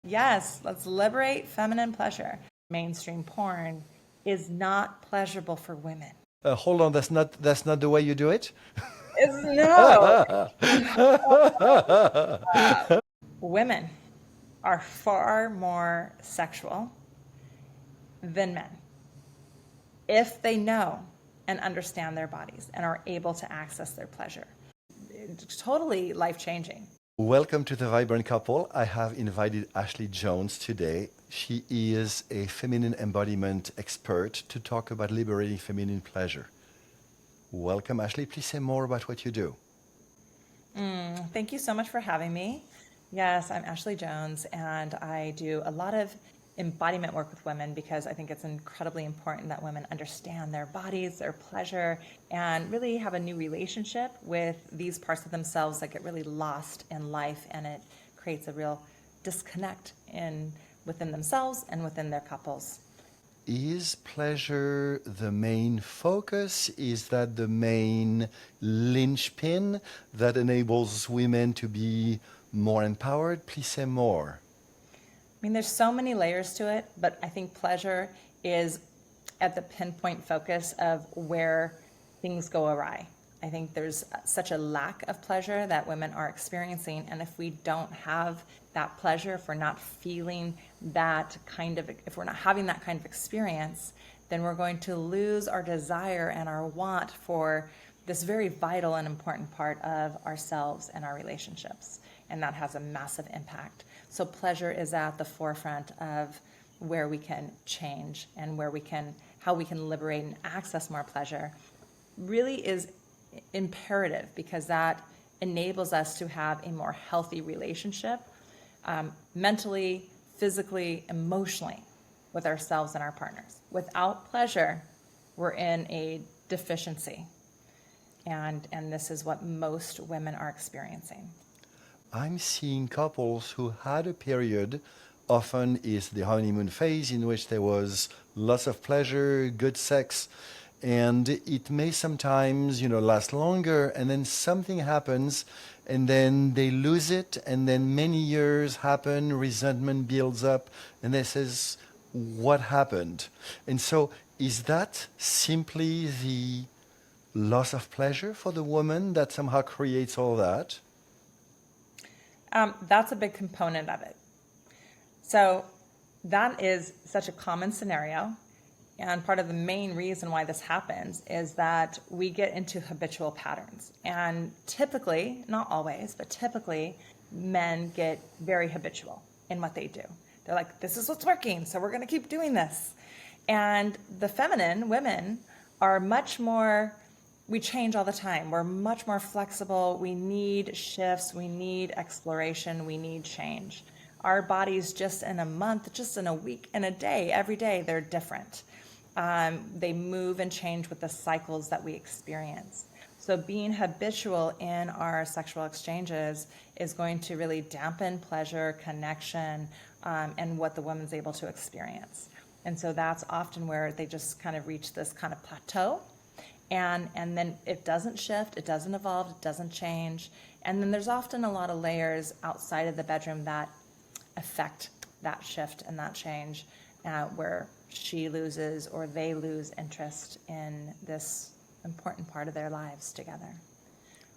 Yes, let's liberate feminine pleasure. Mainstream porn is not pleasurable for women. Hold on, that's not the way you do it? It's no. Women are far more sexual than men if they know and understand their bodies and are able to access their pleasure. It's totally life-changing. Welcome to the Vibrant Couple. I have invited Ashley Jones today. She is a feminine embodiment expert to talk about liberating feminine pleasure. Welcome, Ashley. Please say more about what you do. Thank you so much for having me. Yes, I'm Ashley Jones, and I do a lot of embodiment work with women because I think it's incredibly important that women understand their bodies, their pleasure, and really have a new relationship with these parts of themselves that get really lost in life, and it creates a real disconnect within themselves and within their couples. Is pleasure the main focus? Is that the main linchpin that enables women to be more empowered? Please say more. I mean, there's so many layers to it, but I think pleasure is at the pinpoint focus of where things go awry. I think there's such a lack of pleasure that women are experiencing, and if we don't have that pleasure, if we're not feeling that if we're not having that kind of experience, then we're going to lose our desire and our want for this very vital and important part of ourselves and our relationships. And that has a massive impact. So pleasure is at the forefront of where we can change and how we can liberate and access more pleasure really is imperative because that enables us to have a more healthy relationship mentally, physically, emotionally with ourselves and our partners. Without pleasure, we're in a deficiency. And this is what most women are experiencing. I'm seeing couples who had a period, often is the honeymoon phase, in which there was lots of pleasure, good sex, and it may sometimes, last longer, and then something happens, and then they lose it, and then many years happen, resentment builds up, and they says, what happened? And so is that simply the loss of pleasure for the woman that somehow creates all that? That's a big component of it. So that is such a common scenario. And part of the main reason why this happens is that we get into habitual patterns. And typically, not always, but typically, men get very habitual in what they do. They're like, this is what's working, so we're going to keep doing this. And the feminine women are much more, we change all the time. We're much more flexible. We need shifts. We need exploration. We need change. Our bodies just in a month, just in a week, in a day, every day, they're different. They move and change with the cycles that we experience. So being habitual in our sexual exchanges is going to really dampen pleasure, connection, and what the woman's able to experience. And so that's often where they just kind of reach this kind of plateau. And then it doesn't shift, it doesn't evolve, it doesn't change. And then there's often a lot of layers outside of the bedroom that affect that shift and that change, where she loses or they lose interest in this important part of their lives together.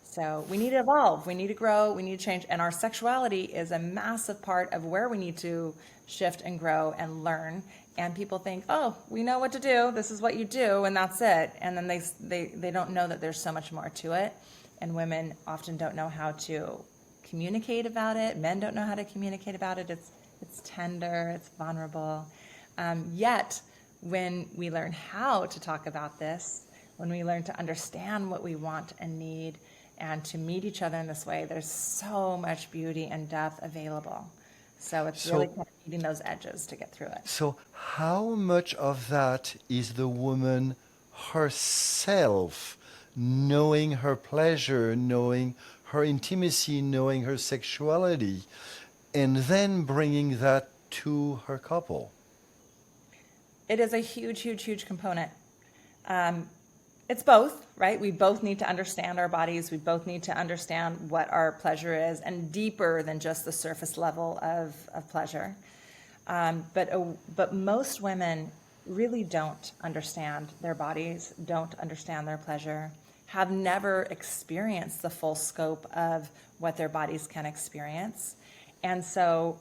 So we need to evolve, we need to grow, we need to change. And our sexuality is a massive part of where we need to shift and grow and learn. And people think, oh, we know what to do, this is what you do, and that's it. And then they don't know that there's so much more to it. And women often don't know how to communicate about it. Men don't know how to communicate about it. It's tender, it's vulnerable. Yet, when we learn how to talk about this, when we learn to understand what we want and need, and to meet each other in this way, there's so much beauty and depth available. So it's really kind of needing those edges to get through it. So how much of that is the woman herself knowing her pleasure, knowing her intimacy, knowing her sexuality, and then bringing that to her couple? It is a huge, huge, huge component. it's both, right? We both need to understand our bodies. We both need to understand what our pleasure is, and deeper than just the surface level of pleasure. But most women really don't understand their bodies, don't understand their pleasure, have never experienced the full scope of what their bodies can experience. And so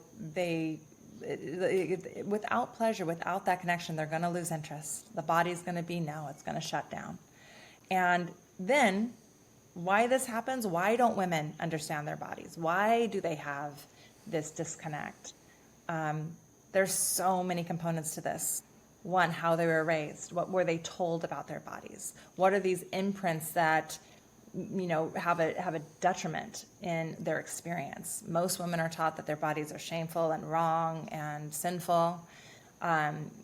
without pleasure, without that connection, they're going to lose interest. The body's going to be no, it's going to shut down. And then why this happens, why don't women understand their bodies? Why do they have this disconnect? There's so many components to this. One, how they were raised. What were they told about their bodies? What are these imprints that, have a detriment in their experience? Most women are taught that their bodies are shameful and wrong and sinful.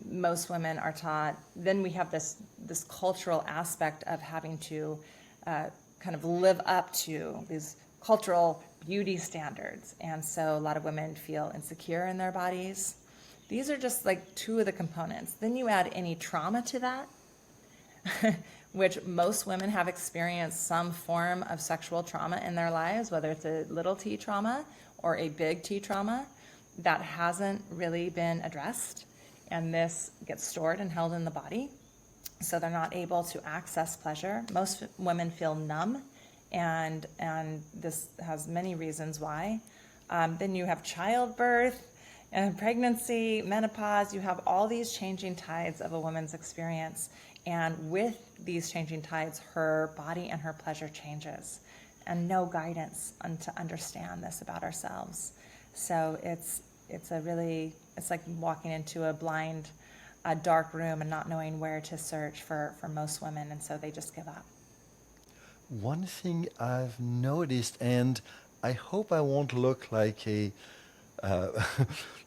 Most women are taught. Then we have this cultural aspect of having to kind of live up to these cultural beauty standards, and so a lot of women feel insecure in their bodies. These are just like two of the components. Then you add any trauma to that, which most women have experienced some form of sexual trauma in their lives, whether it's a little t trauma or a big T trauma that hasn't really been addressed. And this gets stored and held in the body, so they're not able to access pleasure. Most women feel numb, and this has many reasons why. Then you have childbirth and pregnancy, menopause. You have all these changing tides of a woman's experience. And with these changing tides, her body and her pleasure changes, and no guidance to understand this about ourselves. So it's like walking into a dark room and not knowing where to search for most women, and so they just give up. One thing I've noticed, and I hope I won't look like a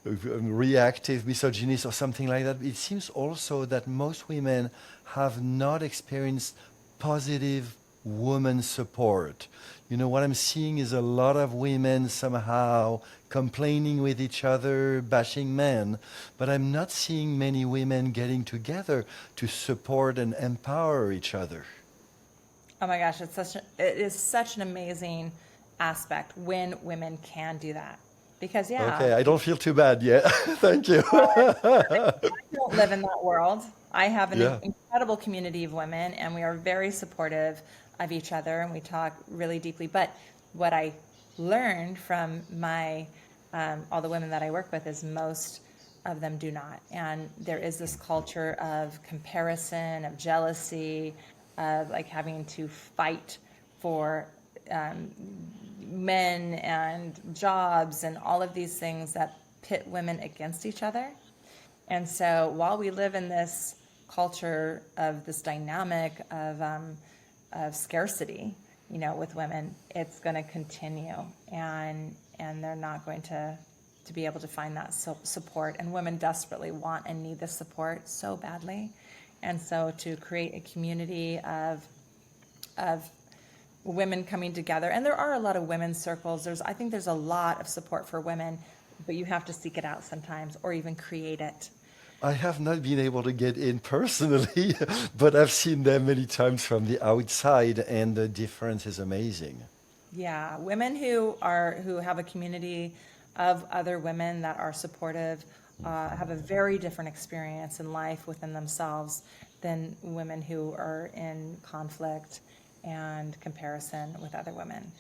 reactive misogynist or something like that, it seems also that most women have not experienced positive woman support. What I'm seeing is a lot of women somehow complaining with each other, bashing men, but I'm not seeing many women getting together to support and empower each other. Oh my gosh, it is such an amazing aspect when women can do that. Because Okay, I don't feel too bad yet. Thank you. I don't live in that world. I have an Yeah. incredible community of women, and we are very supportive of each other, and we talk really deeply. But what I learned from all the women that I work with is most of them do not. And there is this culture of comparison, of jealousy, of like having to fight for men and jobs and all of these things that pit women against each other. And so while we live in this culture of this dynamic of scarcity, with women, it's going to continue, and they're not going to be able to find that support. And women desperately want and need this support so badly. And so to create a community of women coming together, and there are a lot of women's circles. I think there's a lot of support for women, but you have to seek it out sometimes, or even create it. I have not been able to get in personally, but I've seen them many times from the outside, and the difference is amazing. Yeah, women who have a community of other women that are supportive have a very different experience in life within themselves than women who are in conflict and comparison with other women.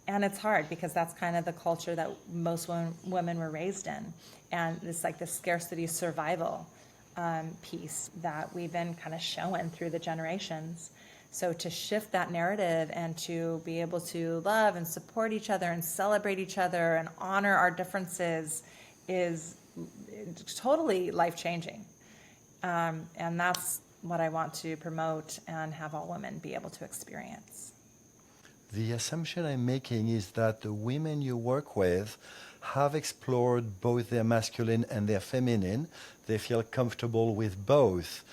And it's hard because that's kind of the culture that most women were raised in. And it's like the scarcity survival piece that we've been kind of showing through the generations. So to shift that narrative and to be able to love and support each other and celebrate each other and honor our differences is totally life-changing. And that's what I want to promote and have all women be able to experience. The assumption I'm making is that the women you work with have explored both their masculine and their feminine. They feel comfortable with both.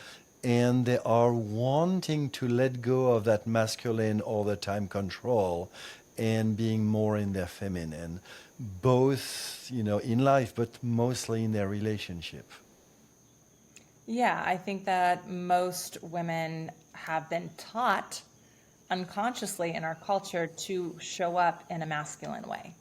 And they are wanting to let go of that masculine all the time control and being more in their feminine, both, in life, but mostly in their relationship. Yeah, I think that most women have been taught unconsciously in our culture to show up in a masculine way.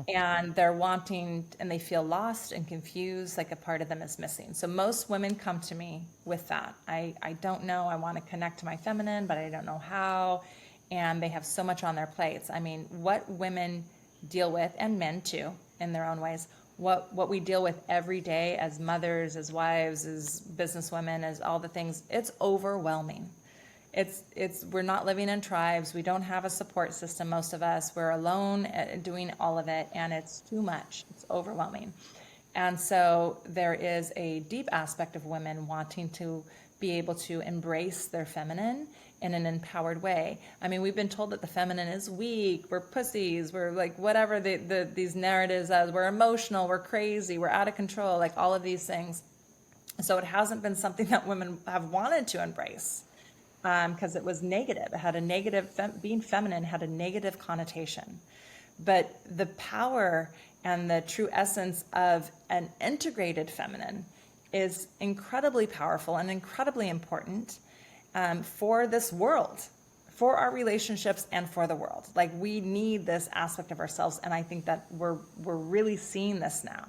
And they're wanting, and they feel lost and confused, like a part of them is missing. So most women come to me with that. I don't know, I want to connect to my feminine, but I don't know how. And they have so much on their plates. I mean, what women deal with, and men too, in their own ways, what we deal with every day as mothers, as wives, as businesswomen, as all the things, it's overwhelming. We're not living in tribes. We don't have a support system, most of us. We're alone doing all of it, and it's too much. It's overwhelming. And so there is a deep aspect of women wanting to be able to embrace their feminine in an empowered way. I mean, we've been told that the feminine is weak, we're pussies, we're like whatever these narratives as, we're emotional, we're crazy, we're out of control, like all of these things. So it hasn't been something that women have wanted to embrace. Because it was negative. It had a negative, being feminine had a negative connotation. But the power and the true essence of an integrated feminine is incredibly powerful and incredibly important for this world, for our relationships and for the world. Like, we need this aspect of ourselves, and I think that we're really seeing this now.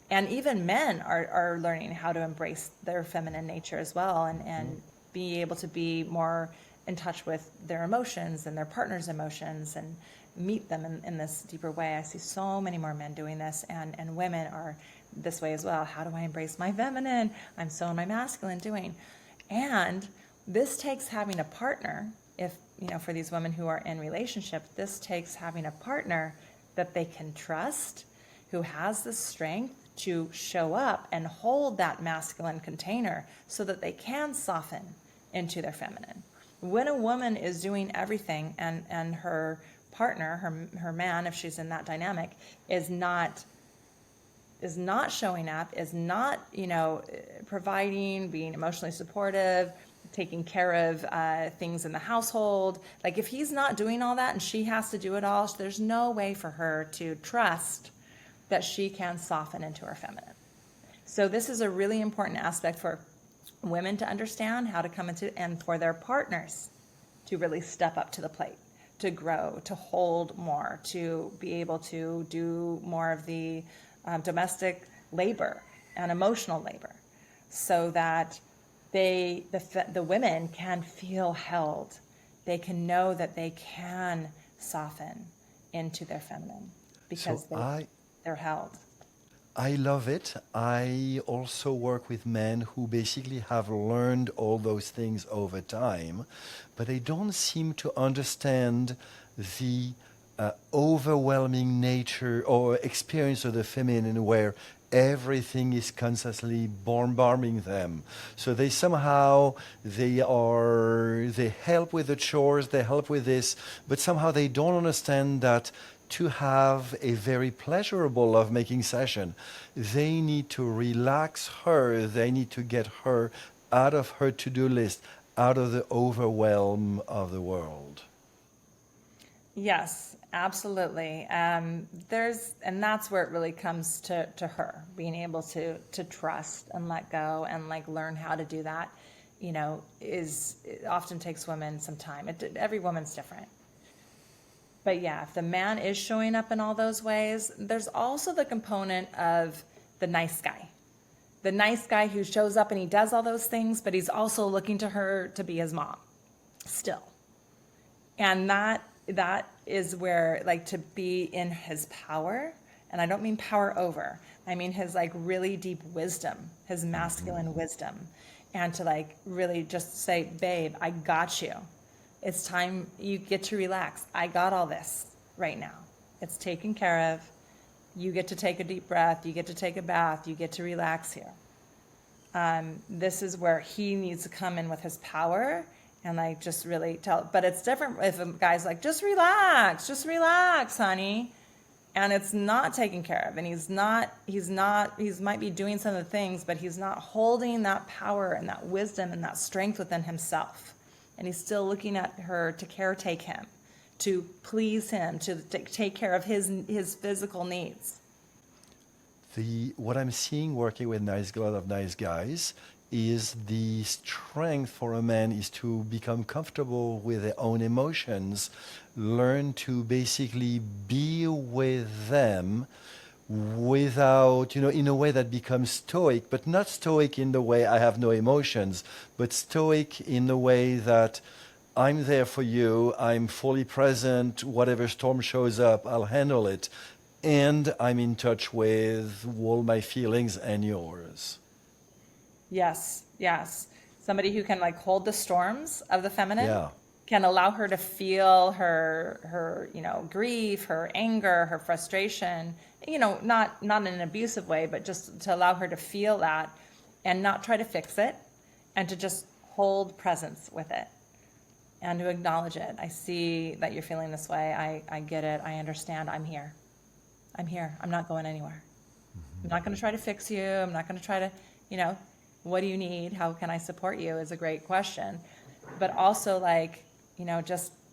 And even men are learning how to embrace their feminine nature as well, and be able to be more in touch with their emotions and their partner's emotions and meet them in this deeper way. I see so many more men doing this, and women are this way as well. How do I embrace my feminine? I'm so in my masculine doing. And this takes having a partner. If, for these women who are in relationship, this takes having a partner that they can trust, who has the strength to show up and hold that masculine container so that they can soften into their feminine. When a woman is doing everything and her partner, her man, if she's in that dynamic, is not showing up, is not, providing, being emotionally supportive, taking care of things in the household. Like, if he's not doing all that and she has to do it all, there's no way for her to trust that she can soften into her feminine. So this is a really important aspect for women to understand how to come into, and for their partners to really step up to the plate, to grow, to hold more, to be able to do more of the domestic labor and emotional labor, so that the women can feel held. They can know that they can soften into their feminine because they're held. I love it. I also work with men who basically have learned all those things over time, but they don't seem to understand the overwhelming nature or experience of the feminine, where everything is constantly bombarding them. So they help with the chores, they help with this, but somehow they don't understand that to have a very pleasurable lovemaking session, they need to relax her, they need to get her out of her to-do list, out of the overwhelm of the world. Yes, absolutely. And that's where it really comes to her being able to trust and let go and learn how to do that. It often takes women some time. Every woman's different. But yeah, if the man is showing up in all those ways, there's also the component of the nice guy. The nice guy who shows up and he does all those things, but he's also looking to her to be his mom still. And that is where, to be in his power, and I don't mean power over, I mean his really deep wisdom, his masculine wisdom, and to really just say, babe, I got you. It's time you get to relax. I got all this right now. It's taken care of. You get to take a deep breath. You get to take a bath. You get to relax here. This is where he needs to come in with his power and just really tell. But it's different if a guy's just relax, honey. And it's not taken care of. And he might be doing some of the things, but he's not holding that power and that wisdom and that strength within himself. And he's still looking at her to caretake him, to please him, to take care of his physical needs. What I'm seeing working with a lot of nice guys is the strength for a man is to become comfortable with their own emotions, learn to basically be with them without, in a way that becomes stoic, but not stoic in the way I have no emotions, but stoic in the way that I'm there for you, I'm fully present, whatever storm shows up, I'll handle it, and I'm in touch with all my feelings and yours. Yes, yes. Somebody who can like hold the storms of the feminine, Yeah. can allow her to feel her grief, her anger, her frustration, not in an abusive way, but just to allow her to feel that and not try to fix it, and to just hold presence with it and to acknowledge it. I see that you're feeling this way. I get it. I understand. I'm here. I'm here. I'm not going anywhere. I'm not going to try to fix you. I'm not going to try to, what do you need? How can I support you is a great question. But also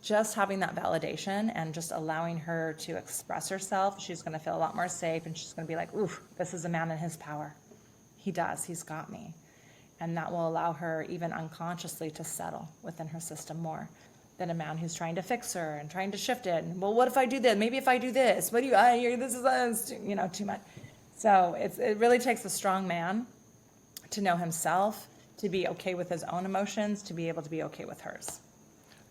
just having that validation and just allowing her to express herself, she's going to feel a lot more safe, and she's going to be like, ooh, this is a man in his power. He's got me. And that will allow her even unconsciously to settle within her system more than a man who's trying to fix her and trying to shift it. And, well, what if I do this? Maybe if I do this, what do you, this is, too much. So it really takes a strong man to know himself, to be okay with his own emotions, to be able to be okay with hers.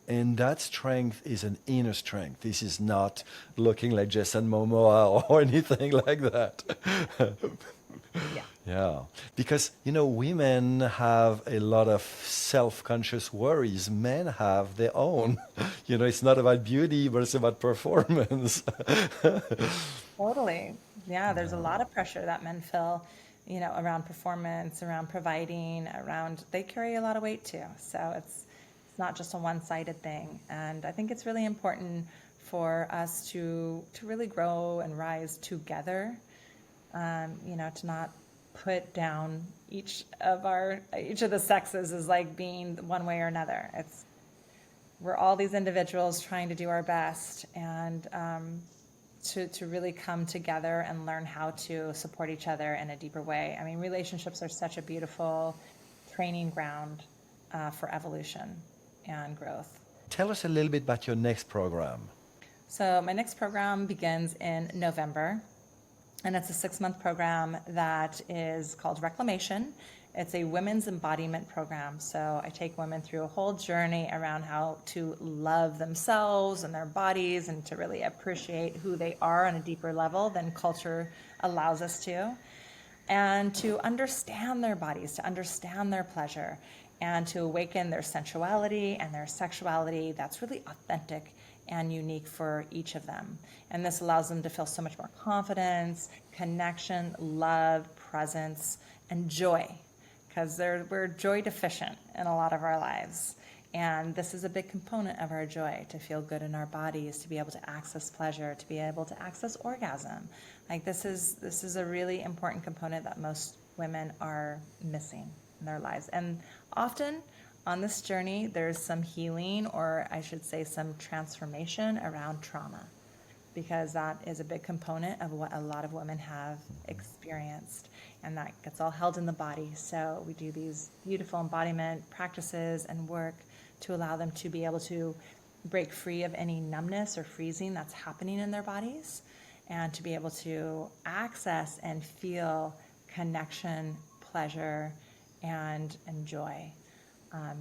And that strength is an inner strength. This is not looking like Jason Momoa or anything like that. Yeah. Yeah, because women have a lot of self-conscious worries. Men have their own. It's not about beauty, but it's about performance. Totally. Yeah, there's a lot of pressure that men feel, around performance, around providing, they carry a lot of weight too. So it's not just a one-sided thing. And I think it's really important for us to really grow and rise together, to not put down each of the sexes as like being one way or another. We're all these individuals trying to do our best, and to really come together and learn how to support each other in a deeper way. I mean, relationships are such a beautiful training ground for evolution and growth. Tell us a little bit about your next program. So my next program begins in November, and it's a 6-month program that is called Reclamation. It's a women's embodiment program. So I take women through a whole journey around how to love themselves and their bodies, and to really appreciate who they are on a deeper level than culture allows us to, and to understand their bodies, to understand their pleasure, and to awaken their sensuality and their sexuality that's really authentic and unique for each of them. And this allows them to feel so much more confidence, connection, love, presence, and joy, because we're joy deficient in a lot of our lives. And this is a big component of our joy, to feel good in our bodies, to be able to access pleasure, to be able to access orgasm. Like this is a really important component that most women are missing in their lives. And often on this journey, there's some healing, or I should say some transformation around trauma, because that is a big component of what a lot of women have experienced, and that gets all held in the body. So we do these beautiful embodiment practices and work to allow them to be able to break free of any numbness or freezing that's happening in their bodies, and to be able to access and feel connection, pleasure, and joy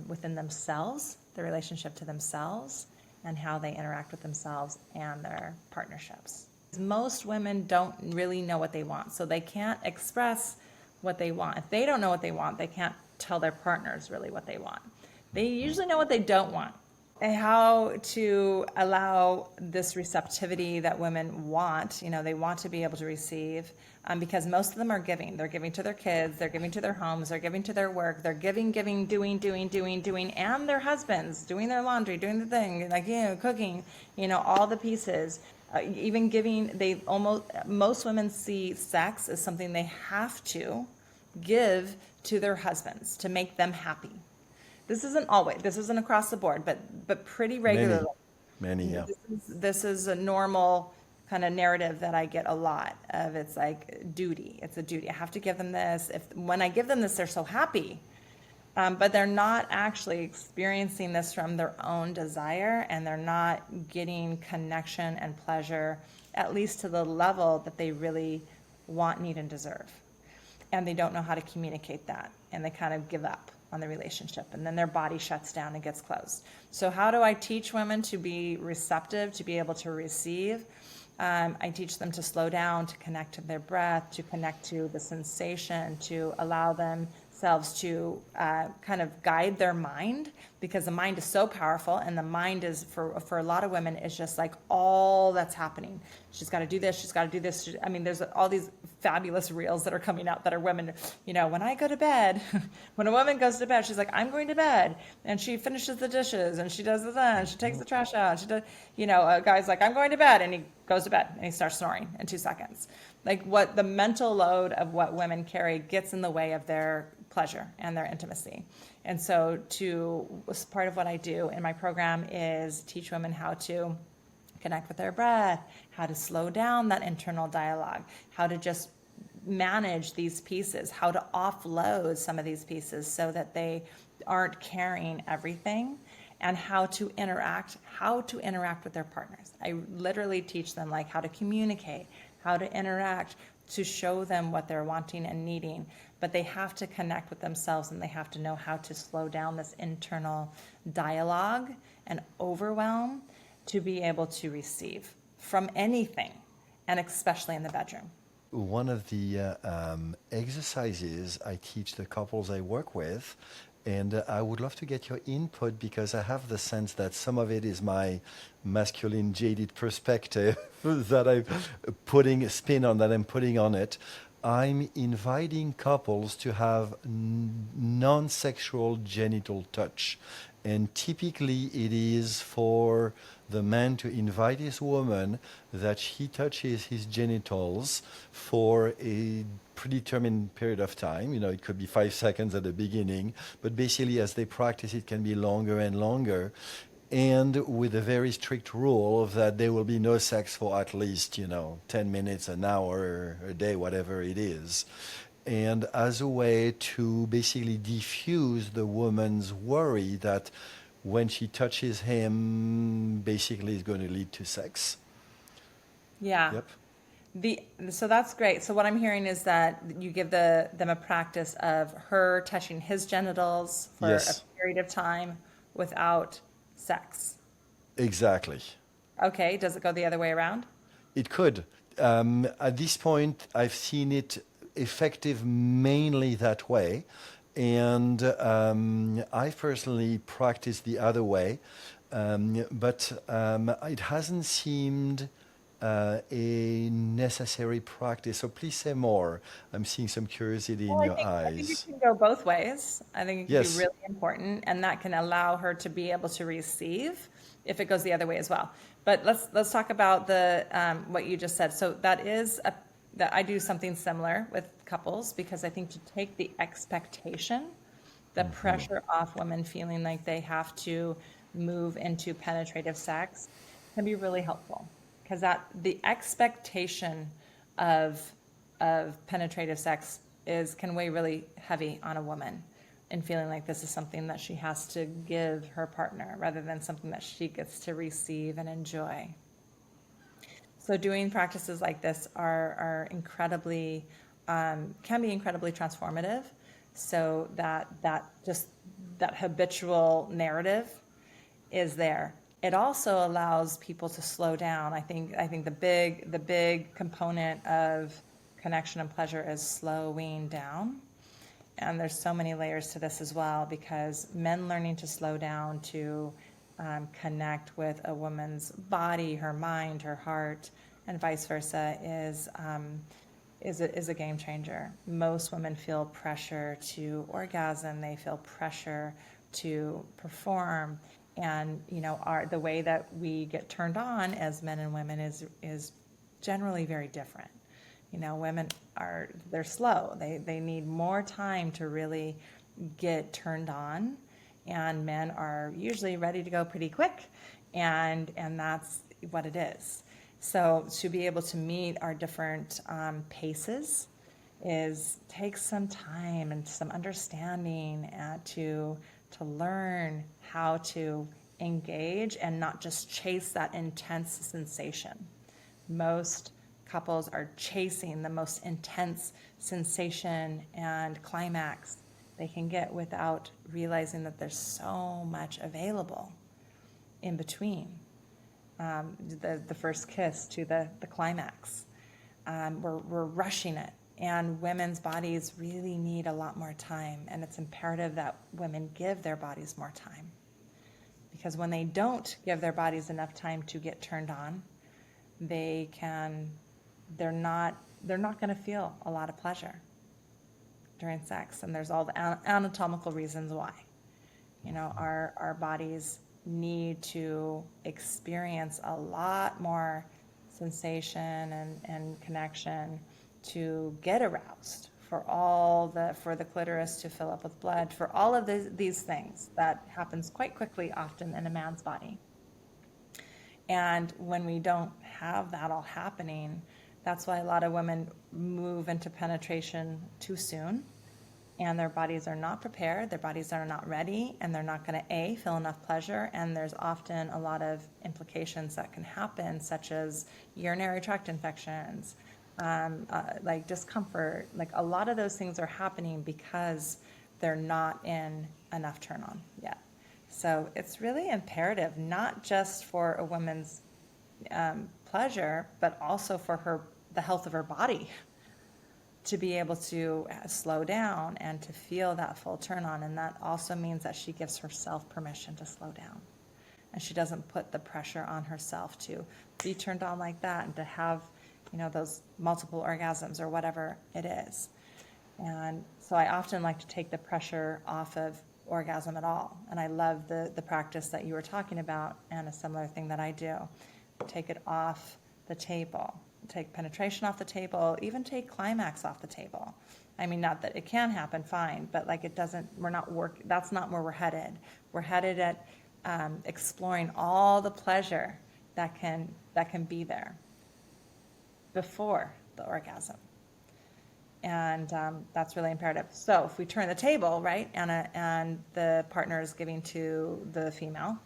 within themselves, the relationship to themselves, and how they interact with themselves and their partnerships. Most women don't really know what they want, so they can't express what they want. If they don't know what they want, they can't tell their partners really what they want. They usually know what they don't want. And how to allow this receptivity that women want, they want to be able to receive, because most of them are giving. They're giving to their kids, they're giving to their homes, they're giving to their work, they're giving, doing, and their husbands, doing their laundry, doing the thing, cooking, all the pieces. Even giving, most women see sex as something they have to give to their husbands to make them happy. This isn't across the board, but pretty regularly. Many, yeah. This is a normal kind of narrative that I get a lot of. It's like duty. It's a duty. I have to give them this. When I give them this, they're so happy. But they're not actually experiencing this from their own desire, and they're not getting connection and pleasure, at least to the level that they really want, need, and deserve. And they don't know how to communicate that, and they kind of give up on the relationship, and then their body shuts down and gets closed. So how do I teach women to be receptive, to be able to receive? I teach them to slow down, to connect to their breath, to connect to the sensation, to allow themselves to kind of guide their mind, because the mind is so powerful, and the mind is, for a lot of women, is just like all that's happening. She's got to do this, she's got to do this. I mean, there's all these fabulous reels that are coming out that are women, when I go to bed, when a woman goes to bed, she's like, I'm going to bed, and she finishes the dishes, and she does this, and she takes the trash out, she does, a guy's like, I'm going to bed, and he goes to bed, and he starts snoring in 2 seconds. Like, what the mental load of what women carry gets in the way of their pleasure and their intimacy. And so part of what I do in my program is teach women how to connect with their breath, how to slow down that internal dialogue, how to just manage these pieces, how to offload some of these pieces so that they aren't carrying everything, and how to interact with their partners. I literally teach them like how to communicate, how to interact, to show them what they're wanting and needing. But they have to connect with themselves, and they have to know how to slow down this internal dialogue and overwhelm to be able to receive from anything, and especially in the bedroom. One of the exercises I teach the couples I work with, and I would love to get your input, because I have the sense that some of it is my masculine jaded perspective that I'm putting a spin on, that I'm putting on it. I'm inviting couples to have non-sexual genital touch. And typically it is for the man to invite his woman that she touches his genitals for a predetermined period of time. It could be 5 seconds at the beginning, but basically as they practice, it can be longer and longer. And with a very strict rule that there will be no sex for at least, 10 minutes, an hour, a day, whatever it is. And as a way to basically diffuse the woman's worry that when she touches him, basically it's going to lead to sex. Yeah. Yep. So that's great. So what I'm hearing is that you give them a practice of her touching his genitals for Yes. a period of time without sex. Exactly. Okay. Does it go the other way around? It could. At this point, I've seen it effective mainly that way. And I personally practice the other way. But it hasn't seemed a necessary practice. So please say more. I'm seeing some curiosity in your I think it eyes. can go both ways. I think it can be Yes. really important, and that can allow her to be able to receive if it goes the other way as well. But let's talk about the what you just said. So that I do something similar with couples, because I think to take the expectation, the pressure off women feeling like they have to move into penetrative sex can be really helpful, because the expectation of penetrative sex can weigh really heavy on a woman, and feeling like this is something that she has to give her partner rather than something that she gets to receive and enjoy. So doing practices like this are incredibly, can be incredibly transformative, so that habitual narrative is there. It also allows people to slow down. I think the big component of connection and pleasure is slowing down. And there's so many layers to this as well, because men learning to slow down, to connect with a woman's body, her mind, her heart, and vice versa is a game changer. Most women feel pressure to orgasm. They feel pressure to perform. And, the way that we get turned on as men and women is generally very different. Women they're slow. They need more time to really get turned on, and men are usually ready to go pretty quick, and that's what it is. So to be able to meet our different paces takes some time and some understanding to learn how to engage and not just chase that intense sensation. Most couples are chasing the most intense sensation and climax they can get without realizing that there's so much available in between the first kiss to the climax. We're rushing it, and women's bodies really need a lot more time, and it's imperative that women give their bodies more time, because when they don't give their bodies enough time to get turned on, they're not going to feel a lot of pleasure during sex. And there's all the anatomical reasons why. Our bodies need to experience a lot more sensation and connection to get aroused, for the clitoris to fill up with blood, for all of these things that happens quite quickly often in a man's body. And when we don't have that all happening, that's why a lot of women move into penetration too soon, and their bodies are not prepared, their bodies are not ready, and they're not going to feel enough pleasure. And there's often a lot of implications that can happen, such as urinary tract infections, like discomfort. Like, a lot of those things are happening because they're not in enough turn on yet. So it's really imperative, not just for a woman's pleasure, but also for the health of her body, to be able to slow down and to feel that full turn on. And that also means that she gives herself permission to slow down, and she doesn't put the pressure on herself to be turned on like that and to have, those multiple orgasms or whatever it is. And so I often like to take the pressure off of orgasm at all. And I love the practice that you were talking about, and a similar thing that I do. Take it off the table. Take penetration off the table, even take climax off the table. I mean, not that it can happen, fine, but like, that's not where we're headed. We're headed at exploring all the pleasure that can be there before the orgasm. And that's really imperative. So if we turn the table, right, and the partner is giving to the female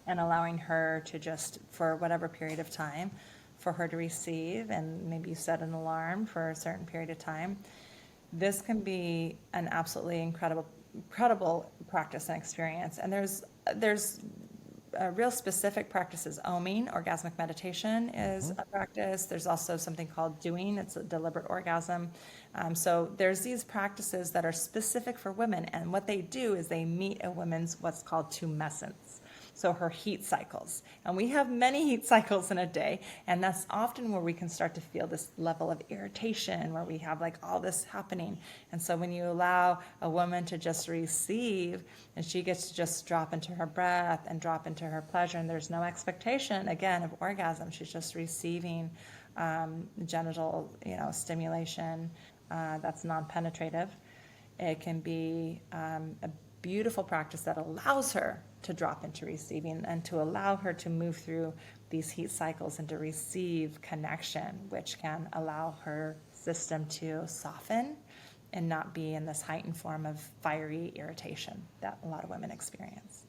and allowing her to just, for whatever period of time, for her to receive, and maybe you set an alarm for a certain period of time, this can be an absolutely incredible practice and experience. And there's real specific practices. Oming, orgasmic meditation, is a practice. There's also something called doing. It's a deliberate orgasm. So there's these practices that are specific for women, and what they do is they meet a woman's what's called tumescence. So her heat cycles. And we have many heat cycles in a day, and that's often where we can start to feel this level of irritation, where we have like all this happening. And so when you allow a woman to just receive, and she gets to just drop into her breath and drop into her pleasure, and there's no expectation, again, of orgasm. She's just receiving genital, stimulation that's non-penetrative. It can be a beautiful practice that allows her to drop into receiving, and to allow her to move through these heat cycles and to receive connection, which can allow her system to soften and not be in this heightened form of fiery irritation that a lot of women experience.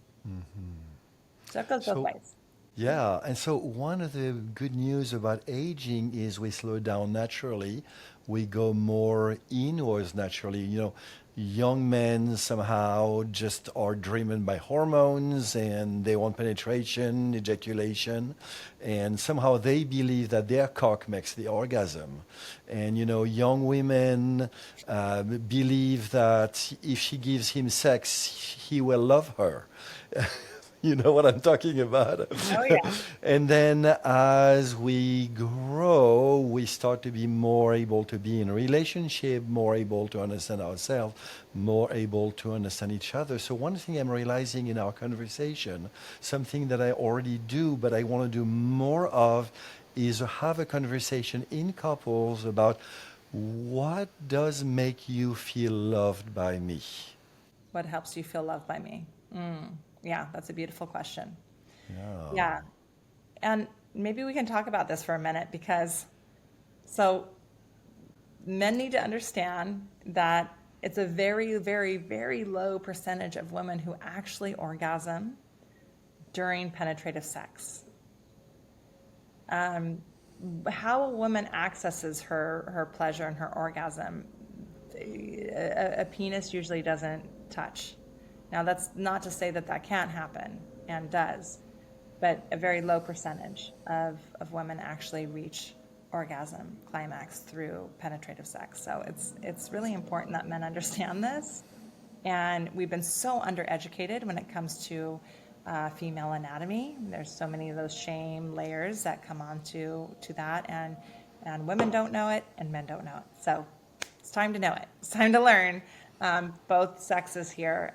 So it goes both ways. Yeah, and so one of the good news about aging is we slow down naturally. We go more inwards naturally. Young men somehow just are driven by hormones, and they want penetration, ejaculation, and somehow they believe that their cock makes the orgasm. And young women believe that if she gives him sex, he will love her. You know what I'm talking about? Oh, yeah. And then as we grow, we start to be more able to be in a relationship, more able to understand ourselves, more able to understand each other. So one thing I'm realizing in our conversation, something that I already do, but I want to do more of, is have a conversation in couples about what does make you feel loved by me? What helps you feel loved by me? Yeah, that's a beautiful question. Yeah. Yeah. And maybe we can talk about this for a minute, because so men need to understand that it's a very, very, very low percentage of women who actually orgasm during penetrative sex. How a woman accesses her pleasure and her orgasm, a penis usually doesn't touch. Now, that's not to say that that can't happen, and does, but a very low percentage of women actually reach orgasm climax through penetrative sex. So it's really important that men understand this. And we've been so undereducated when it comes to female anatomy. There's so many of those shame layers that come onto that, and women don't know it, and men don't know it. So it's time to know it. It's time to learn both sexes here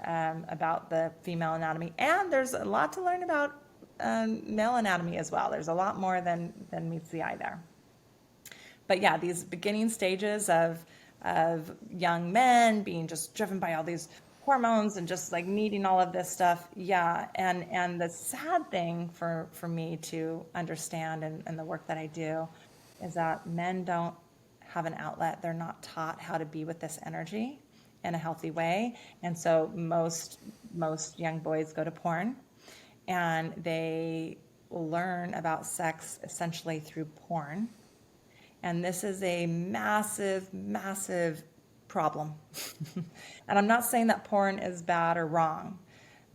about the female anatomy, and there's a lot to learn about male anatomy as well. There's a lot more than meets the eye there. But yeah, these beginning stages of young men being just driven by all these hormones and just like needing all of this stuff. Yeah. And the sad thing for me to understand and the work that I do is that men don't have an outlet. They're not taught how to be with this energy in a healthy way. And so most young boys go to porn, and they learn about sex essentially through porn. And this is a massive, massive problem. And I'm not saying that porn is bad or wrong,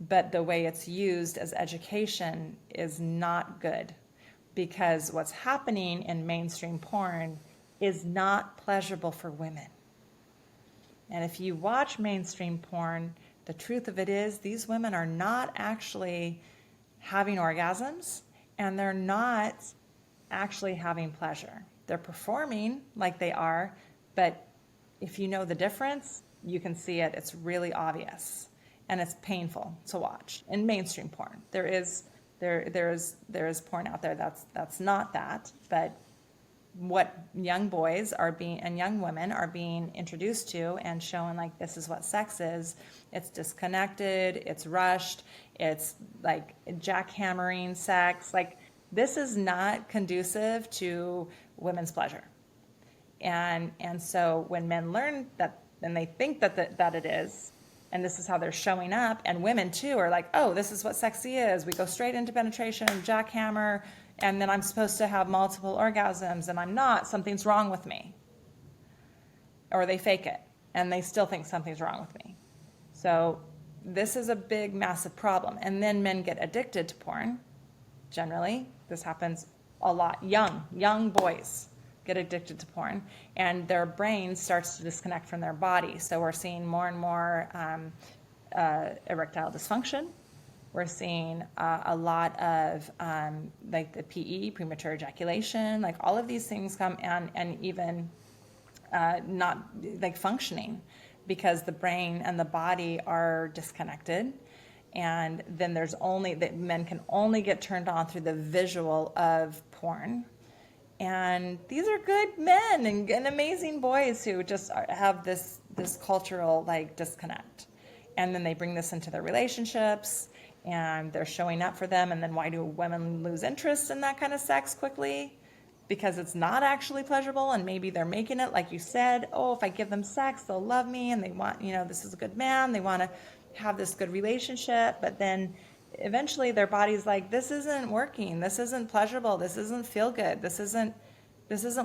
but the way it's used as education is not good, because what's happening in mainstream porn is not pleasurable for women. And if you watch mainstream porn, the truth of it is these women are not actually having orgasms, and they're not actually having pleasure. They're performing like they are, but if you know the difference, you can see it. It's really obvious, and it's painful to watch. In mainstream porn, there is porn out there that's not that, but what young boys are being and young women are being introduced to and shown, like, this is what sex is. It's disconnected, it's rushed, it's like jackhammering sex. Like, this is not conducive to women's pleasure. And so when men learn that, and they think that it is, and this is how they're showing up, and women too are like, oh, this is what sexy is. We go straight into penetration, jackhammer, and then I'm supposed to have multiple orgasms, and I'm not. Something's wrong with me. Or they fake it, and they still think something's wrong with me. So this is a big, massive problem. And then men get addicted to porn. Generally, this happens a lot. Young boys get addicted to porn, and their brain starts to disconnect from their body. So we're seeing more and more erectile dysfunction. We're seeing a lot of like the PE, premature ejaculation, like all of these things come, and even not like functioning, because the brain and the body are disconnected. And then there's only that men can only get turned on through the visual of porn. And these are good men and amazing boys who just have this cultural like disconnect. And then they bring this into their relationships, and they're showing up for them. And then why do women lose interest in that kind of sex quickly? Because it's not actually pleasurable, and maybe they're making it, like you said, oh, if I give them sex, they'll love me, and they want, this is a good man, they want to have this good relationship. But then eventually their body's like, this isn't working, this isn't pleasurable, this isn't feel good, this isn't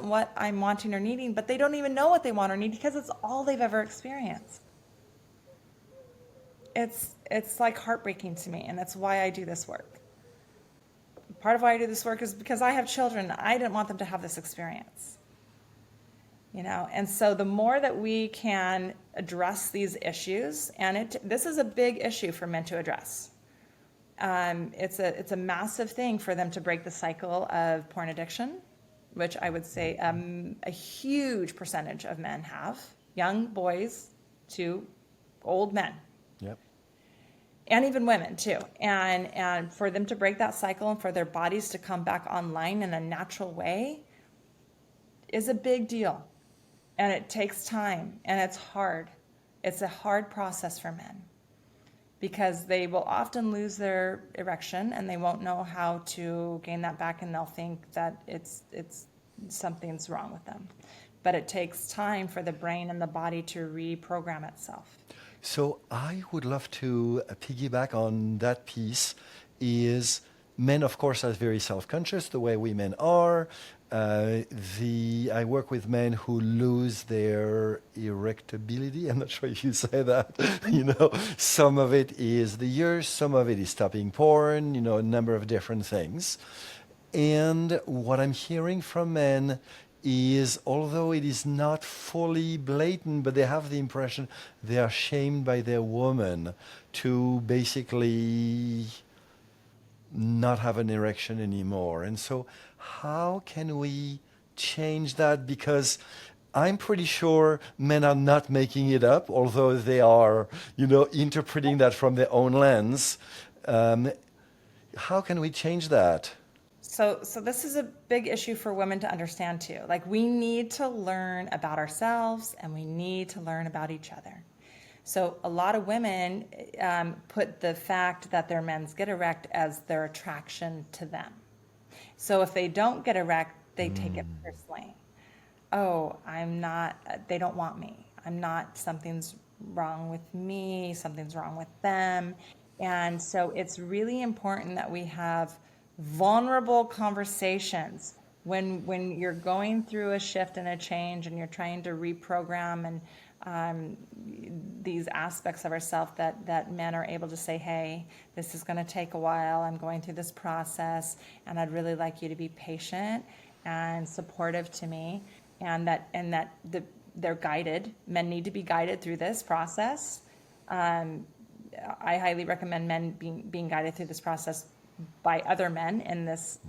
what I'm wanting or needing. But they don't even know what they want or need, because it's all they've ever experienced. It's like heartbreaking to me, and that's why I do this work. Part of why I do this work is because I have children. I didn't want them to have this experience. And so the more that we can address these issues, and this is a big issue for men to address. It's a massive thing for them to break the cycle of porn addiction, which I would say a huge percentage of men have, young boys to old men. Yep. And even women too. And for them to break that cycle and for their bodies to come back online in a natural way is a big deal. And it takes time, and it's hard. It's a hard process for men. because they will often lose their erection and they won't know how to gain that back, and they'll think that it's something's wrong with them. But it takes time for the brain and the body to reprogram itself. So I would love to piggyback on that piece. Is men, of course, are very self-conscious, the way women are. I work with men who lose their erectability. I'm not sure if you say that. Some of it is the years, some of it is stopping porn. A number of different things. And what I'm hearing from men is, although it is not fully blatant, but they have the impression they are shamed by their woman to basically not have an erection anymore. And so how can we change that? Because I'm pretty sure men are not making it up, although they are, interpreting that from their own lens. How can we change that? So this is a big issue for women to understand too. Like, we need to learn about ourselves and we need to learn about each other. So a lot of women put the fact that their men's get erect as their attraction to them. So if they don't get erect, they take it personally. Oh, they don't want me. Something's wrong with me, something's wrong with them. And so it's really important that we have vulnerable conversations when you're going through a shift and a change and you're trying to reprogram and these aspects of ourselves that men are able to say, hey, this is going to take a while. I'm going through this process, and I'd really like you to be patient and supportive to me, and that they're guided. Men need to be guided through this process. I highly recommend men being guided through this process by other men in this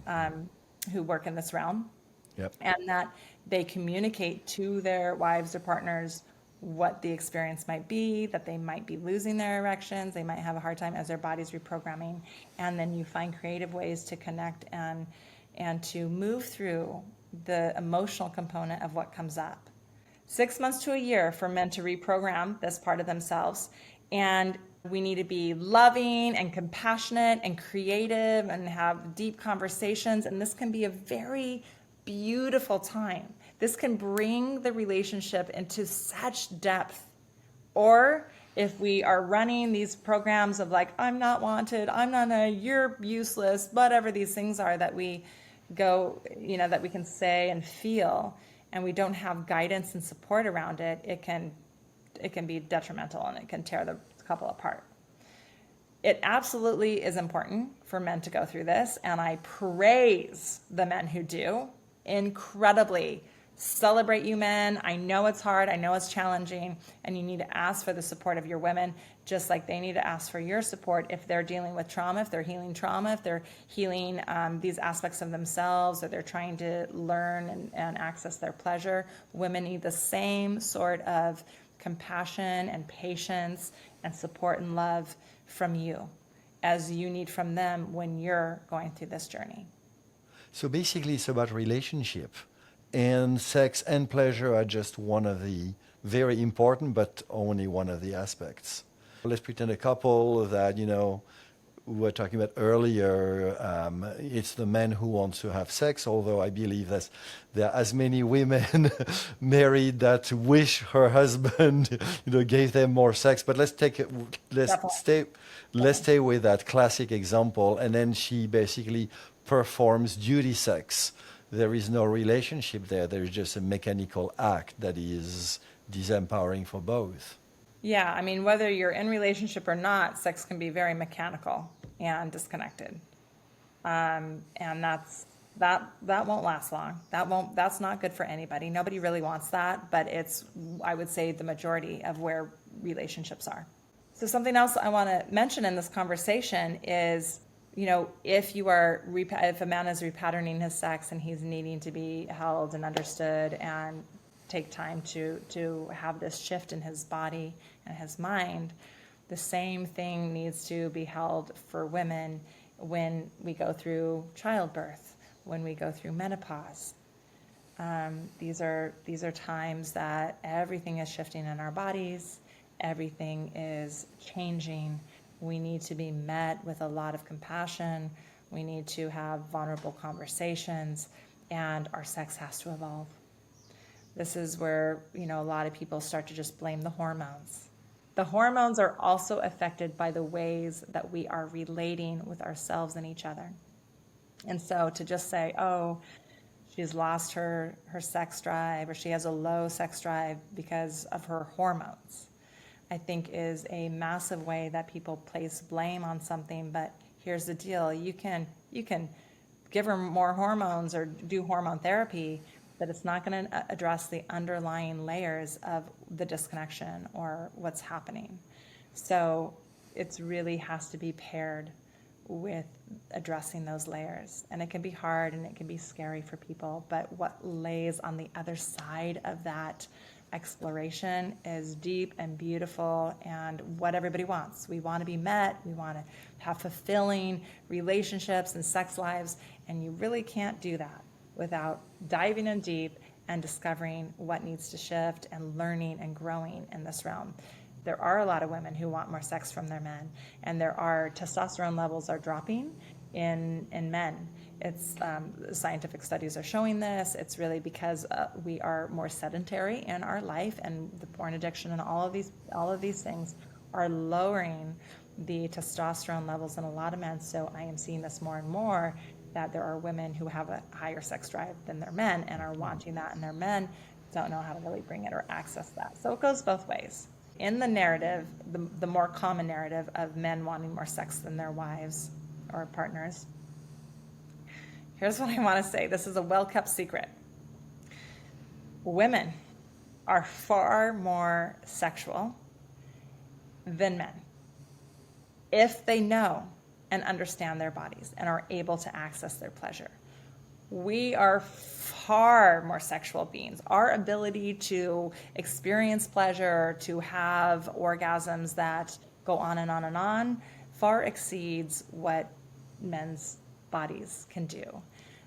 who work in this realm. Yep. And that they communicate to their wives or partners what the experience might be, that they might be losing their erections, they might have a hard time as their body's reprogramming, and then you find creative ways to connect and to move through the emotional component of what comes up. 6 months to a year for men to reprogram this part of themselves, and we need to be loving and compassionate and creative and have deep conversations, and this can be a very beautiful time. This can bring the relationship into such depth. Or if we are running these programs of like, I'm not wanted, you're useless, whatever these things are that we go, that we can say and feel, and we don't have guidance and support around it, it can be detrimental and it can tear the couple apart. It absolutely is important for men to go through this, and I praise the men who do incredibly. Celebrate you men. I know it's hard. I know it's challenging, and you need to ask for the support of your women, just like they need to ask for your support if they're dealing with trauma, if they're healing trauma, if they're healing these aspects of themselves, or they're trying to learn and access their pleasure. Women need the same sort of compassion and patience and support and love from you as you need from them when you're going through this journey. So basically, it's about relationship. And sex and pleasure are just one of the very important, but only one of the aspects. Let's pretend a couple that, we were talking about earlier, it's the man who wants to have sex, although I believe that there are as many women married that wish her husband, gave them more sex. But let's stay with that classic example, and then she basically performs duty sex. There is no relationship there. There is just a mechanical act that is disempowering for both. Yeah, I mean, whether you're in relationship or not, sex can be very mechanical and disconnected, and that won't last long. That's not good for anybody. Nobody really wants that, but it's, I would say, the majority of where relationships are. So something else I want to mention in this conversation is, if a man is repatterning his sex and he's needing to be held and understood and take time to have this shift in his body and his mind, the same thing needs to be held for women when we go through childbirth, when we go through menopause. These are times that everything is shifting in our bodies, everything is changing, We need to be met with a lot of compassion. We need to have vulnerable conversations, and our sex has to evolve. This is where, a lot of people start to just blame the hormones. The hormones are also affected by the ways that we are relating with ourselves and each other. And so to just say, oh, she's lost her sex drive, or she has a low sex drive because of her hormones, I think is a massive way that people place blame on something. But here's the deal. You can give her more hormones or do hormone therapy, but it's not going to address the underlying layers of the disconnection or what's happening. So it really has to be paired with addressing those layers. And it can be hard and it can be scary for people, but what lays on the other side of that exploration is deep and beautiful, and what everybody wants. We want to be met, we want to have fulfilling relationships and sex lives, and you really can't do that without diving in deep and discovering what needs to shift and learning and growing in this realm. There are a lot of women who want more sex from their men, and there are testosterone levels are dropping in men. It's scientific studies are showing this. It's really because we are more sedentary in our life, and the porn addiction and all of these things are lowering the testosterone levels in a lot of men. So I am seeing this more and more, that there are women who have a higher sex drive than their men and are wanting that, and their men don't know how to really bring it or access that. So it goes both ways. In the narrative, the more common narrative of men wanting more sex than their wives or partners, here's what I want to say. This is a well-kept secret. Women are far more sexual than men if they know and understand their bodies and are able to access their pleasure. We are far more sexual beings. Our ability to experience pleasure, to have orgasms that go on and on and on, far exceeds what men's bodies can do.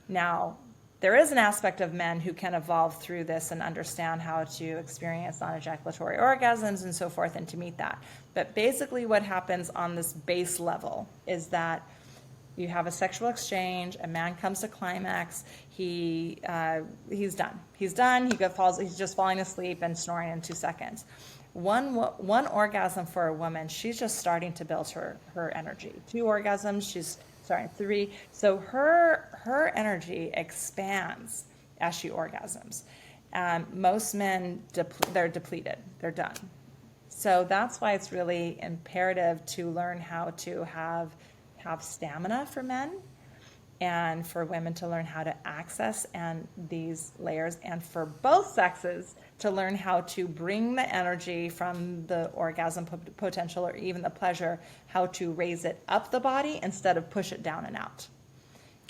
Now, there is an aspect of men who can evolve through this and understand how to experience non-ejaculatory orgasms and so forth, and to meet that. But basically what happens on this base level is that you have a sexual exchange, a man comes to climax, he's done. He's just falling asleep and snoring in 2 seconds. One orgasm for a woman, she's just starting to build her energy. 2 orgasms, she's starting 3. So her energy expands as she orgasms. Most men, they're depleted, they're done. So that's why it's really imperative to learn how to have stamina for men, and for women to learn how to access these layers, and for both sexes to learn how to bring the energy from the orgasm potential or even the pleasure, how to raise it up the body instead of push it down and out.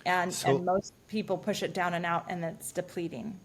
And most people push it down and out, and it's depleting.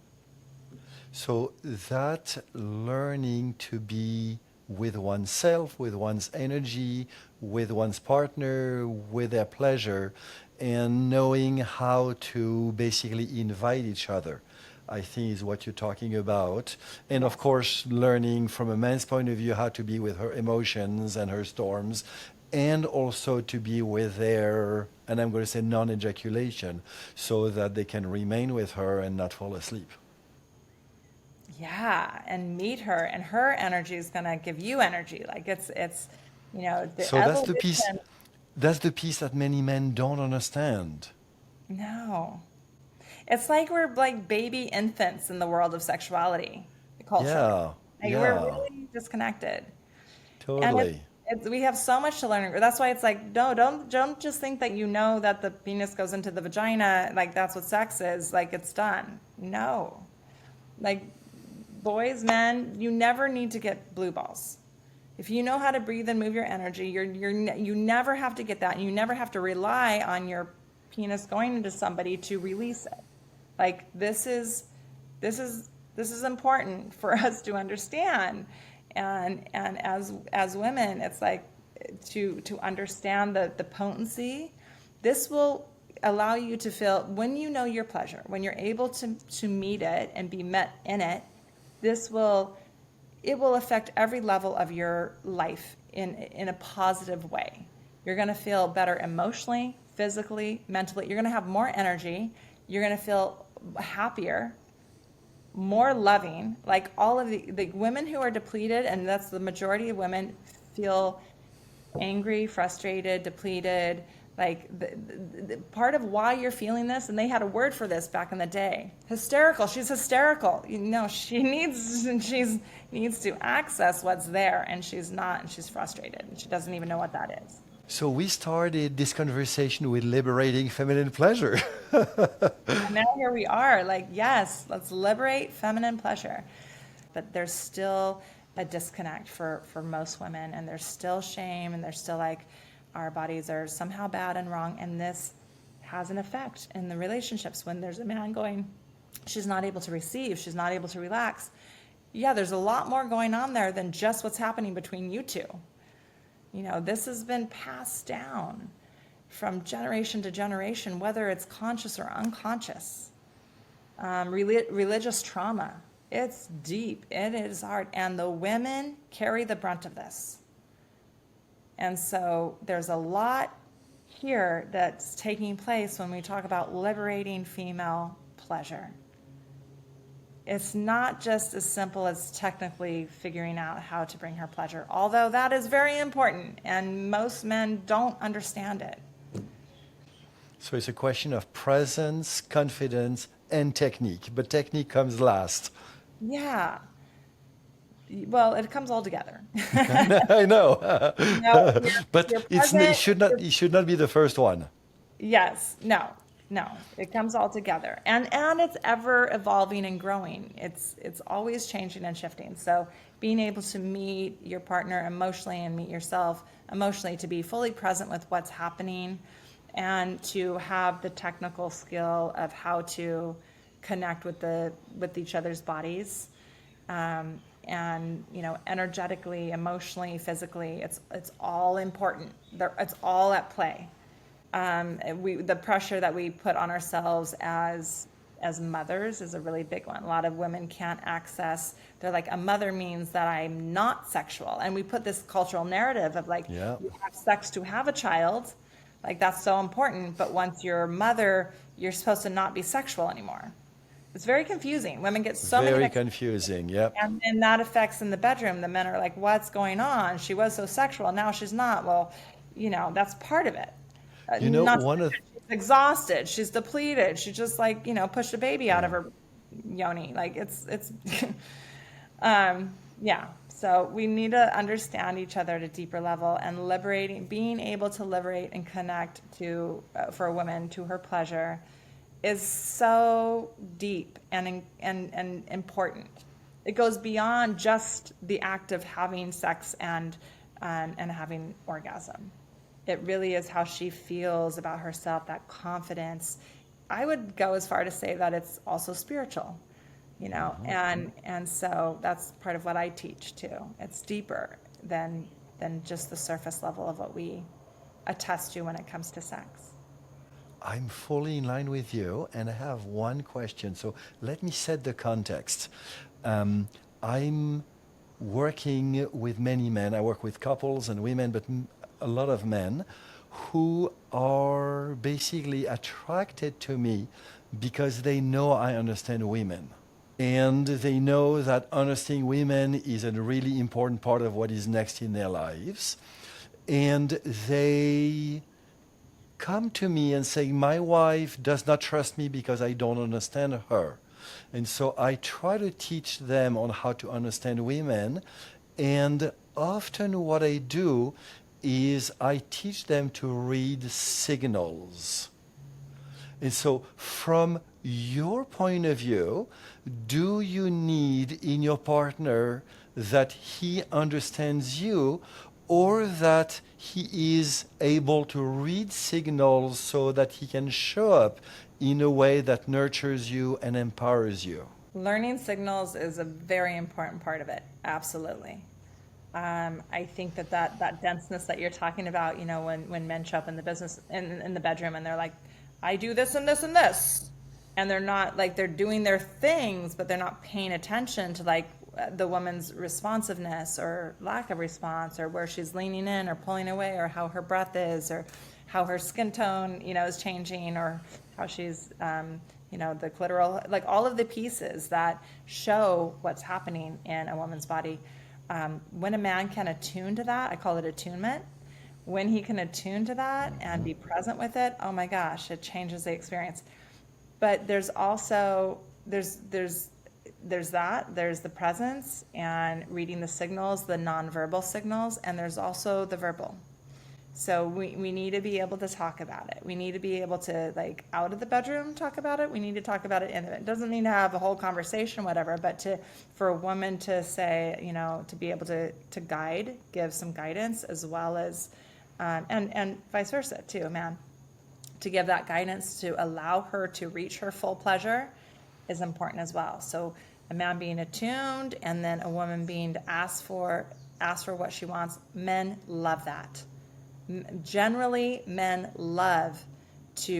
So that learning to be with oneself, with one's energy, with one's partner, with their pleasure, and knowing how to basically invite each other, I think is what you're talking about. And of course, learning from a man's point of view how to be with her emotions and her storms, and also to be with their, and I'm going to say non-ejaculation, so that they can remain with her and not fall asleep. Yeah, and meet her, and her energy is going to give you energy. Like it's the So evolution. that's the piece that many men don't understand. No, it's like we're like baby infants in the world of sexuality culturally. Yeah, Like we're yeah, really disconnected, and totally. we have so much to learn. That's why it's like, no, don't just think that that the penis goes into the vagina, like that's what sex is, like it's done. No, like boys, men, you never need to get blue balls. If you know how to breathe and move your energy, you never have to get that. And you never have to rely on your penis going into somebody to release it. Like this is important for us to understand. And as women, it's like to understand the potency. This will allow you to feel, when you know your pleasure, when you're able to meet it and be met in it, this will it will affect every level of your life in a positive way. You're going to feel better emotionally, physically, mentally. You're going to have more energy. You're going to feel happier, more loving. Like all of the women who are depleted, and that's the majority of women, feel angry, frustrated, depleted. Like the part of why you're feeling this, and they had a word for this back in the day, hysterical. She's hysterical. You know, she needs to access what's there, and she's not, and she's frustrated, and she doesn't even know what that is. So we started this conversation with liberating feminine pleasure. And now here we are, like, yes, let's liberate feminine pleasure. But there's still a disconnect for most women, and there's still shame, and there's still like, our bodies are somehow bad and wrong, and this has an effect in the relationships. When there's a man going, she's not able to receive, she's not able to relax. Yeah, there's a lot more going on there than just what's happening between you two. You know, this has been passed down from generation to generation, whether it's conscious or unconscious. Religious trauma, it's deep, it is hard, and the women carry the brunt of this. And so there's a lot here that's taking place when we talk about liberating female pleasure. It's not just as simple as technically figuring out how to bring her pleasure, although that is very important, and most men don't understand it. So it's a question of presence, confidence, and technique, but technique comes last. Yeah. Well, it comes all together. I know, No, but you're it should not. present, It should not be the first one. yes, no, it comes all together, and it's ever evolving and growing. It's always changing and shifting. So being able to meet your partner emotionally and meet yourself emotionally, to be fully present with what's happening, and to have the technical skill of how to connect with each other's bodies, and you know, energetically, emotionally, physically, it's all important. It's all at play. The pressure that we put on ourselves as mothers is a really big one. A lot of women can't access. They're like, a mother means that I'm not sexual, and we put this cultural narrative of like, Yeah. you have sex to have a child, like that's so important. But once you're a mother, you're supposed to not be sexual anymore. It's very confusing. Women get so many Very mixed, confusing. Yep. and then that affects in the bedroom. The men are like, what's going on? She was so sexual, now she's not. Well, you know, that's part of it. You know, Not one of she's exhausted, she's depleted, she just like, you know, pushed a baby out of her yoni. Like it's yeah. So we need to understand each other at a deeper level, and being able to liberate and connect to for a woman to her pleasure is so deep and important. It goes beyond just the act of having sex and having orgasm. It really is how she feels about herself, that confidence. I would go as far to say that it's also spiritual, you know, and so that's part of what I teach too. It's deeper than just the surface level of what we attest to when it comes to sex. I'm fully in line with you, and I have one question. So let me set the context. I'm working with many men. I work with couples and women, but a lot of men who are basically attracted to me because they know I understand women. And they know that understanding women is a really important part of what is next in their lives. And they come to me and say, my wife does not trust me because I don't understand her. And so I try to teach them on how to understand women. And often what I do is I teach them to read signals. And so from your point of view, do you need in your partner that he understands you, or that he is able to read signals so that he can show up in a way that nurtures you and empowers you? Learning signals is a very important part of it. Absolutely. I think that denseness that you're talking about, you know, when men show up in the business, in the bedroom, and they're like, I do this and this and this. And they're not like, they're doing their things, but they're not paying attention to like the woman's responsiveness or lack of response, or where she's leaning in or pulling away, or how her breath is, or how her skin tone, is changing, or how she's, the clitoral, like all of the pieces that show what's happening in a woman's body. When a man can attune to that, I call it attunement. When he can attune to that and be present with it, oh my gosh, it changes the experience. But there's also, there's the presence and reading the signals, the nonverbal signals, and there's also the verbal. So we need to be able to talk about it. We need to be able to, like, out of the bedroom talk about it. We need to talk about it in it. It doesn't mean to have a whole conversation, whatever, but for a woman to say, to be able to guide, give some guidance, as well as, and vice versa too, a man, to give that guidance to allow her to reach her full pleasure is important as well. So a man being attuned, and then a woman being to ask for what she wants. Men love that. Generally, men love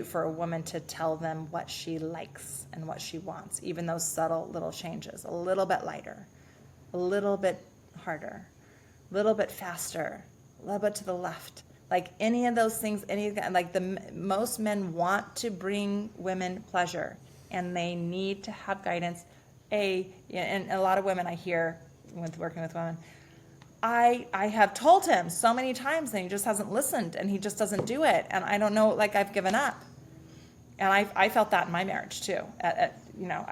for a woman to tell them what she likes and what she wants, even those subtle little changes. A little bit lighter, a little bit harder, a little bit faster, a little bit to the left. Like any of those things, most men want to bring women pleasure, and they need to have guidance. And a lot of women I hear with working with women, I have told him so many times and he just hasn't listened, and he just doesn't do it. And I don't know, like, I've given up. And I felt that in my marriage too. I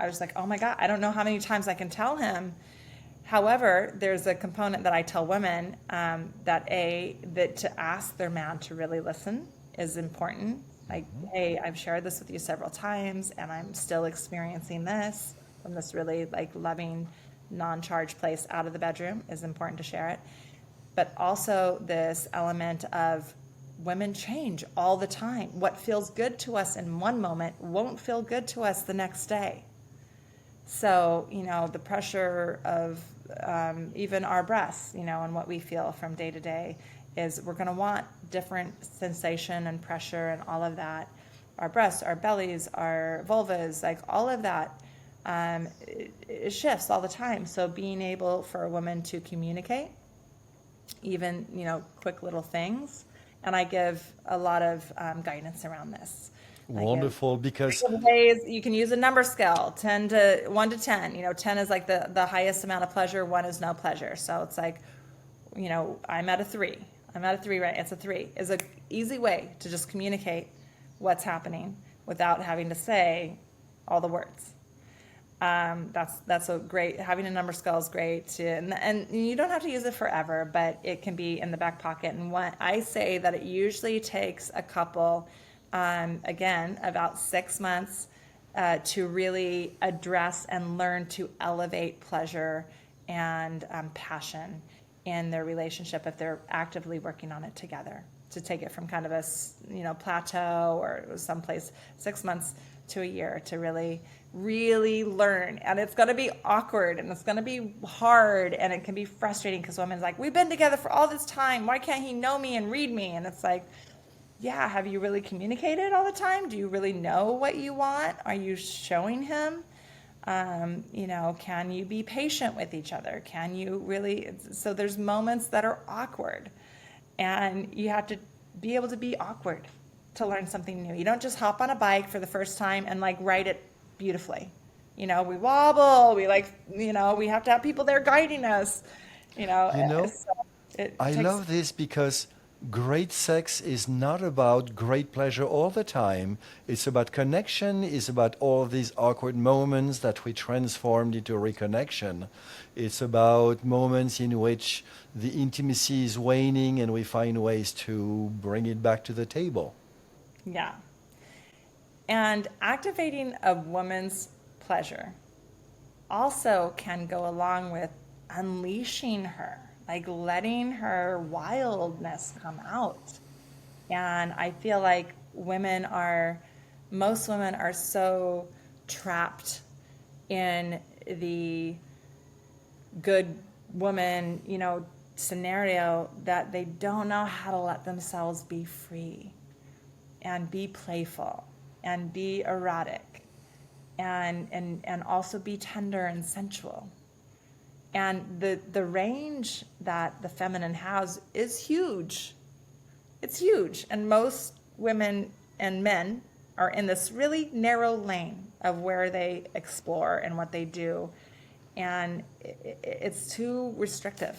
was like, oh my God, I don't know how many times I can tell him. However, there's a component that I tell women, that to ask their man to really listen is important. Like, hey, I've shared this with you several times, and I'm still experiencing this from this really, like, loving, non-charged place out of the bedroom. Is important to share it. But also this element of women change all the time. What feels good to us in one moment won't feel good to us the next day. So, the pressure of even our breasts, and what we feel from day to day, is we're going to want different sensation and pressure and all of that. Our breasts, our bellies, our vulvas, like all of that, it shifts all the time. So being able for a woman to communicate, even, quick little things. And I give a lot of guidance around this. Wonderful, because ways you can use a number scale, 1 to 10. 10 is like the highest amount of pleasure, 1 is no pleasure. So it's like, I'm at a 3. I'm at a 3, right? It's a 3. Is an easy way to just communicate what's happening without having to say all the words. That's a great, having a number scale is great, and you don't have to use it forever, but it can be in the back pocket. And what I say that it usually takes a couple, again, about 6 months, to really address and learn to elevate pleasure and passion in their relationship if they're actively working on it together. To take it from kind of a plateau or someplace 6 months to a year to really learn. And it's going to be awkward, and it's going to be hard, and it can be frustrating because women's like, we've been together for all this time, why can't he know me and read me? And it's like, yeah, have you really communicated all the time? Do you really know what you want? Are you showing him? Can you be patient with each other? Can you really? So there's moments that are awkward, and you have to be able to be awkward to learn something new. You don't just hop on a bike for the first time and like ride it beautifully. We wobble, we have to have people there guiding us, I love this because great sex is not about great pleasure all the time. It's about connection. It's about all these awkward moments that we transformed into reconnection. It's about moments in which the intimacy is waning and we find ways to bring it back to the table. Yeah. And activating a woman's pleasure also can go along with unleashing her, like letting her wildness come out. And I feel like most women are so trapped in the good woman, scenario that they don't know how to let themselves be free and be playful and be erotic and also be tender and sensual. And the range that the feminine has is huge. It's huge. And most women and men are in this really narrow lane of where they explore and what they do. And it's too restrictive.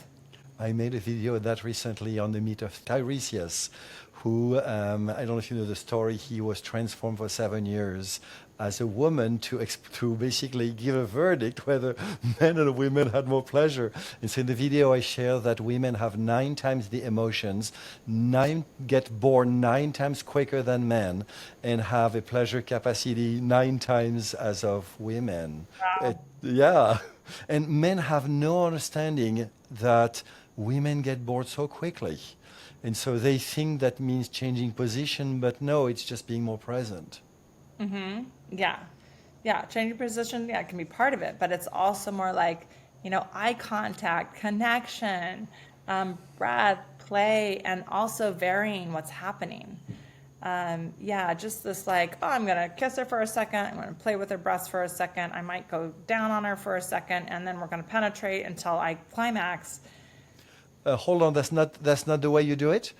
I made a video of that recently on the meet of Tiresias, who, I don't know if you know the story, he was transformed for 7 years as a woman to basically give a verdict whether men and women had more pleasure. And so in the video I share that women have 9 times the emotions, get born 9 times quicker than men, and have a pleasure capacity 9 times as of women. Wow. Yeah. And men have no understanding that women get bored so quickly. And so they think that means changing position, but no, it's just being more present. Yeah. Yeah. Changing position, yeah, it can be part of it, but it's also more like, eye contact, connection, breath, play, and also varying what's happening. Yeah, just this like, oh, I'm going to kiss her for a second. I'm going to play with her breasts for a second. I might go down on her for a second, and then we're going to penetrate until I climax. Hold on, that's not the way you do it?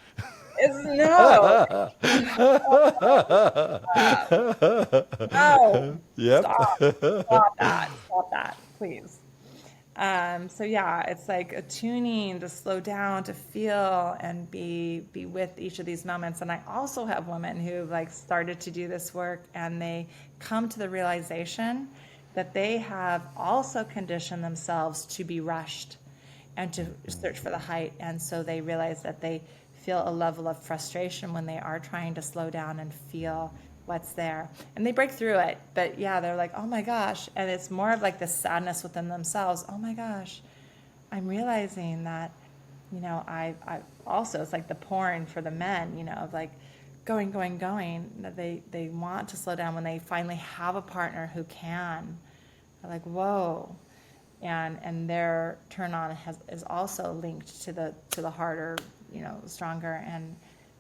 No. No. Yep. Stop that, please. So yeah, it's like attuning to slow down, to feel and be with each of these moments. And I also have women who like started to do this work, and they come to the realization that they have also conditioned themselves to be rushed and to search for the height. And so they realize that they feel a level of frustration when they are trying to slow down and feel what's there. And they break through it. But yeah, they're like, oh my gosh. And it's more of like this sadness within themselves. Oh my gosh, I'm realizing that, I also, it's like the porn for the men, of like going, that they want to slow down when they finally have a partner who can. They're like, whoa. And their turn on is also linked to the harder, stronger, and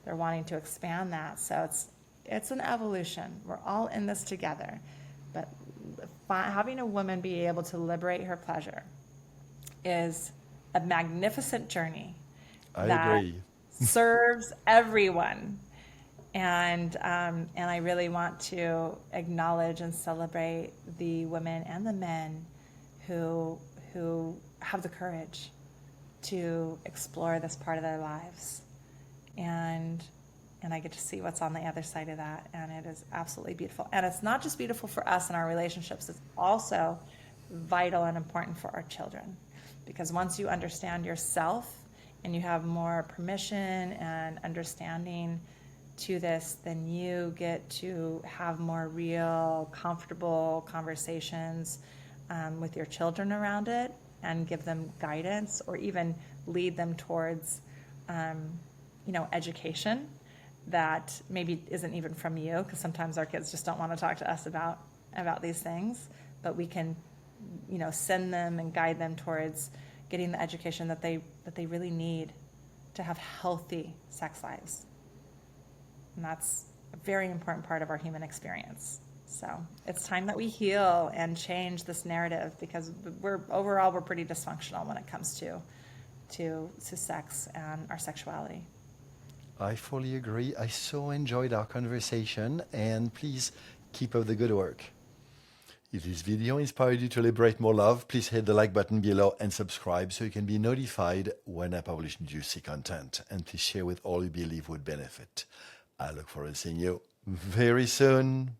they're wanting to expand that. So it's an evolution. We're all in this together. But having a woman be able to liberate her pleasure is a magnificent journey I that agree. serves everyone. And I really want to acknowledge and celebrate the women and the men who have the courage to explore this part of their lives. And I get to see what's on the other side of that, and it is absolutely beautiful. And it's not just beautiful for us and our relationships, it's also vital and important for our children. Because once you understand yourself and you have more permission and understanding to this, then you get to have more real, comfortable conversations with your children around it, and give them guidance, or even lead them towards, education that maybe isn't even from you, because sometimes our kids just don't want to talk to us about these things, but we can, send them and guide them towards getting the education that they really need to have healthy sex lives. And that's a very important part of our human experience. So it's time that we heal and change this narrative, because we're pretty dysfunctional when it comes to sex and our sexuality. I fully agree. I so enjoyed our conversation, and please keep up the good work. If this video inspired you to liberate more love, please hit the like button below and subscribe so you can be notified when I publish juicy content. And please share with all you believe would benefit. I look forward to seeing you very soon.